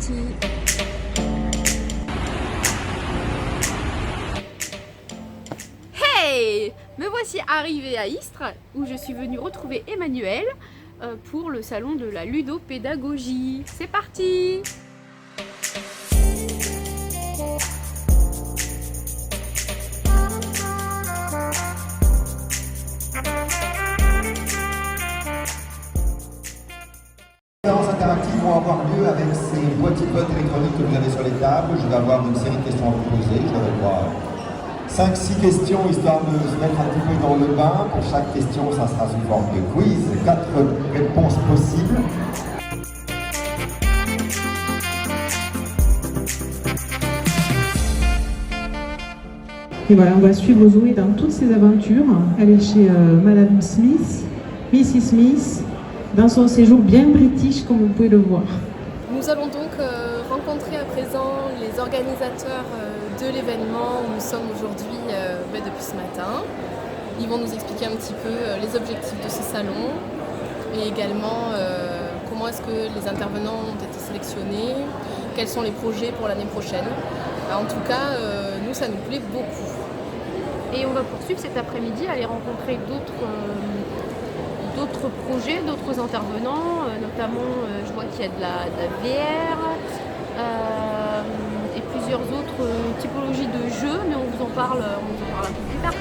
parti. Hey! Me voici arrivée à Istres où je suis venue retrouver Emmanuel pour le salon de la ludopédagogie. C'est parti! Les séances interactives vont avoir lieu avec ces boîtiers de vote électroniques que vous avez sur les tables. Je vais avoir une série de questions à vous poser. Je vais avoir 5-6 questions histoire de se mettre un petit peu dans le bain. Pour chaque question, ça sera sous forme de quiz. 4 réponses possibles. Et voilà, on va suivre Zoé dans toutes ses aventures. Elle est chez Madame Smith, Mrs. Smith, dans son séjour bien british, comme vous pouvez le voir. Nous allons donc rencontrer à présent les organisateurs de l'événement où nous sommes aujourd'hui depuis ce matin. Ils vont nous expliquer un petit peu les objectifs de ce salon et également comment est-ce que les intervenants ont été sélectionnés, quels sont les projets pour l'année prochaine. En tout cas, nous, ça nous plaît beaucoup. Et on va poursuivre cet après-midi, aller rencontrer d'autres projets, d'autres intervenants, notamment je vois qu'il y a de la VR et plusieurs autres typologies de jeux, mais on vous en parle un peu plus tard.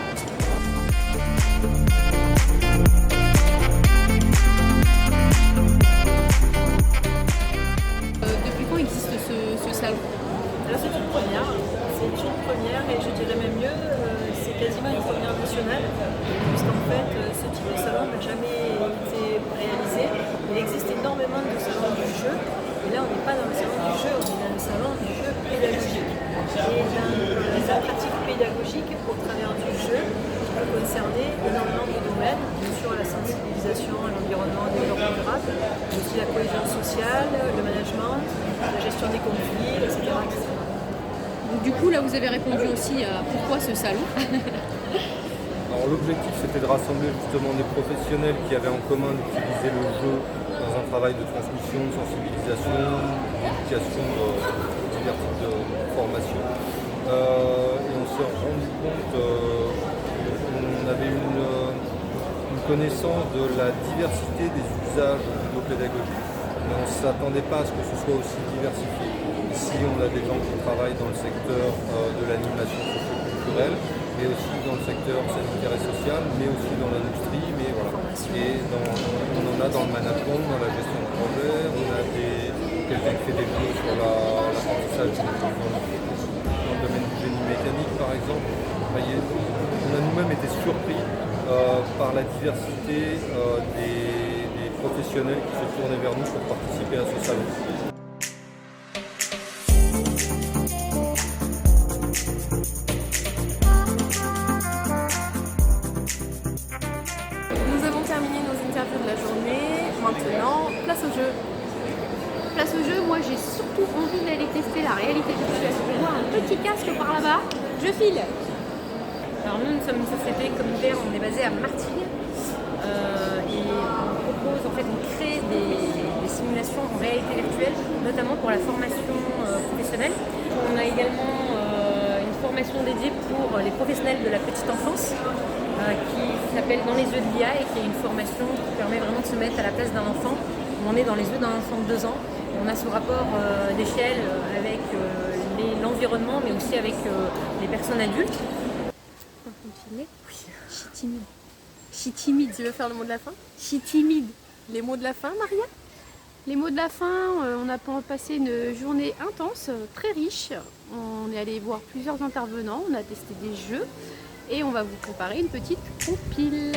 Depuis quand existe ce salon? Là, c'est une première. C'est une première et je dirais même mieux, c'est quasiment une première nationale, puisqu'en fait, ce type de salon n'a jamais été réalisé. Il existe énormément de salons du jeu, et là, on n'est pas dans le salon du jeu, on est dans le salon du jeu pédagogique. Et dans la pratique pédagogique au travers du jeu, qui peut concerner énormément de domaines, bien sûr la sensibilisation à l'environnement, le développement durable, mais aussi la cohésion sociale, le management, la gestion des conflits, etc. Donc, du coup, là, vous avez répondu aussi à pourquoi ce salon. Alors l'objectif, c'était de rassembler justement des professionnels qui avaient en commun d'utiliser le jeu dans un travail de transmission, de sensibilisation, d'éducation, divers types de formation. Et on s'est rendu compte qu'on avait une connaissance de la diversité des usages ludopédagogiques. Mais on ne s'attendait pas à ce que ce soit aussi diversifié. Ici, on a des gens qui travaillent dans le secteur de l'animation socio-culturelle, mais aussi dans le secteur sanitaire et social, mais aussi dans l'industrie, mais voilà. Et on en a dans le management, dans la gestion de projet, on a quelqu'un qui fait des jeux sur l'apprentissage dans le domaine du génie mécanique, par exemple. On a nous-mêmes été surpris par la diversité des professionnels qui se tournaient vers nous pour participer à ce salon. Nous avons terminé nos interviews de la journée. Maintenant, place au jeu. Place au jeu, moi j'ai surtout envie d'aller tester la réalité virtuelle. Je vois un petit casque par là-bas. Je file. Alors nous sommes une société comme Vert, on est basé à Martigues et on propose, en fait, on crée des simulations en réalité virtuelle, notamment pour la formation professionnelle. On a également une formation dédiée pour les professionnels de la petite enfance qui s'appelle Dans les yeux de l'IA et qui est une formation qui permet vraiment de se mettre à la place d'un enfant. On est dans les yeux d'un enfant de 2 ans. On a ce rapport d'échelle avec l'environnement mais aussi avec les personnes adultes. Oui. Je suis timide. Je suis timide. Tu veux faire le mot de la fin? Je suis timide. Les mots de la fin, Maria? Les mots de la fin, on a passé une journée intense, très riche. On est allé voir plusieurs intervenants, on a testé des jeux et on va vous préparer une petite compile.